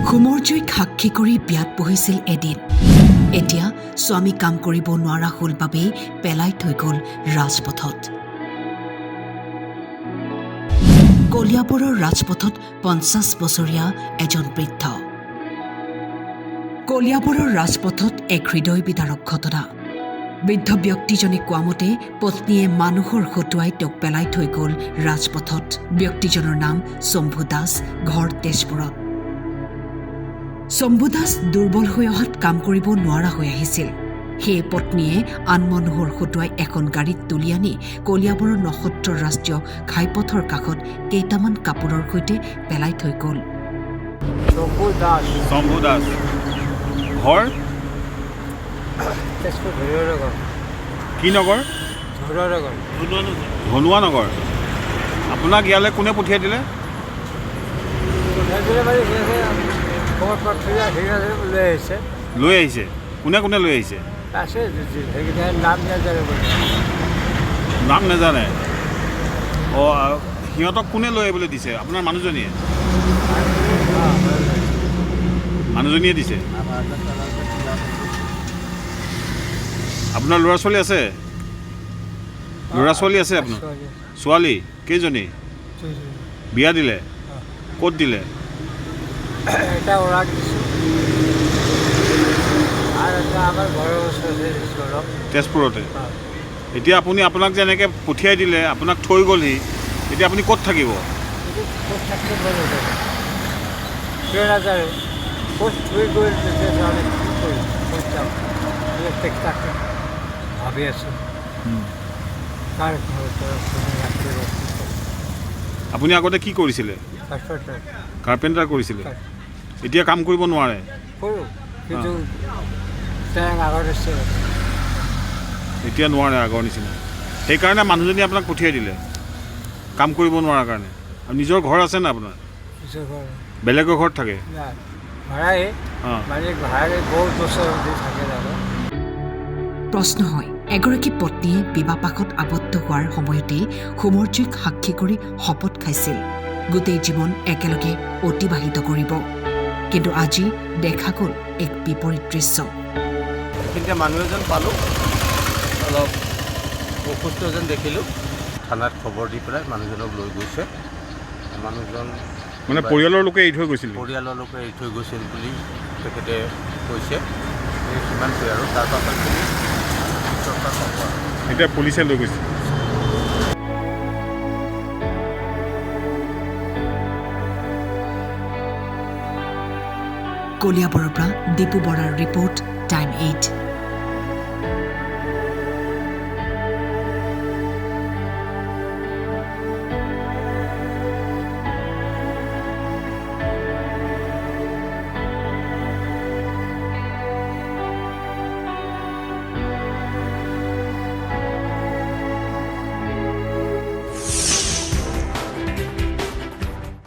হোমৰ জুইক সাক্ষী কৰি বিয়াত বহিছিল এদিন। এতিয়া স্বামী কাম কৰিব নোৱাৰা হ'ল বাবেই পেলাই থৈ গ'ল ৰাজপথত। কলিয়াবৰৰ ৰাজপথত 50 বছৰীয়া এজন বৃদ্ধ। কলিয়াবৰৰ ৰাজপথত এক হৃদয় বিদাৰক ঘটনা। বৃদ্ধ ব্যক্তিজনে কোৱা মতে পত্নীয়ে মানুহৰ হতুৱাই তেওঁক পেলাই থৈ গ'ল ৰাজপথত। ব্যক্তিজনৰ নাম শম্ভু দাস, ঘৰ তেজপুৰত। শম্ভু দাস দুৰ্বল হৈ অহাত কাম কৰিব নোৱাৰা হৈ আহিছিল। সেয়ে পত্নীয়ে আন মানুহৰ হতুৱাই এখন গাড়ীত তুলি আনি কলিয়াবৰৰ নসত্ৰ ৰাষ্ট্ৰীয় ঘাইপথৰ কাষত কেইটামান কাপোৰৰ সৈতে পেলাই থৈ গ'ল। শম্ভু দাস ঘৰ কি নগৰ? ধনুৱা নগৰ। আপোনাক ইয়ালৈ কোনে পঠিয়াই দিলে? লৈ আহিছে। কোনে কোনে লৈ আহিছে? নাম নাজানে। অঁ, সিহঁতক কোনে লৈ আহিবলৈ দিছে? আপোনাৰ মানুহজনীয়ে দিছে। আপোনাৰ ল'ৰা ছোৱালী আছে? ল'ৰা ছোৱালী আছে আপোনাৰ? ছোৱালী কেইজনী? বিয়া দিলে? ক'ত দিলে? তেজপুৰতে। এতিয়া আপুনি আপোনাক যে এনেকৈ পঠিয়াই দিলে, আপোনাক থৈ গ'লহি, এতিয়া আপুনি ক'ত থাকিব? ভাবি আছোঁ আপুনি আগতে কি কৰিছিলে? কাৰ্পেণ্টাৰ কৰিছিলে। এতিয়া কাম কৰিব নোৱাৰে? এতিয়া নোৱাৰে আগৰ নিচিনা। সেইকাৰণে মানুহজনী আপোনাক পঠিয়াই দিলে কাম কৰিব নোৱাৰাৰ কাৰণে। আৰু নিজৰ ঘৰ আছে না আপোনাৰ? বেলেগৰ ঘৰত থাকে? প্ৰশ্ন হয়, এগৰাকী পত্নীয়ে বিবাহপাশত আবদ্ধ হোৱাৰ সময়তেই হোমৰ জুইক সাক্ষী কৰি শপত খাইছিল গোটেই জীৱন একেলগে অতিবাহিত কৰিব। কিন্তু আজি দেখা গ'ল এক বিপৰীত দৃশ্য। এতিয়া মানুহ এজন পালোঁ, অলপ অসুস্থ যেন দেখিলোঁ। থানাত খবৰ দি পেলাই মানুহজনক লৈ গৈছে। মানুহজন মানে পৰিয়ালৰ লোকে এৰি থৈ গৈছিল? পৰিয়ালৰ লোকে এৰি থৈ গৈছিল বুলি তেখেতে কৈছে। সিমানটোৱে আৰু তাৰপাছত এতিয়া পুলিচে লৈ গৈছে। কলিয়াবৰৰ পৰা দীপু বৰাৰ ৰিপৰ্ট, টাইম 8।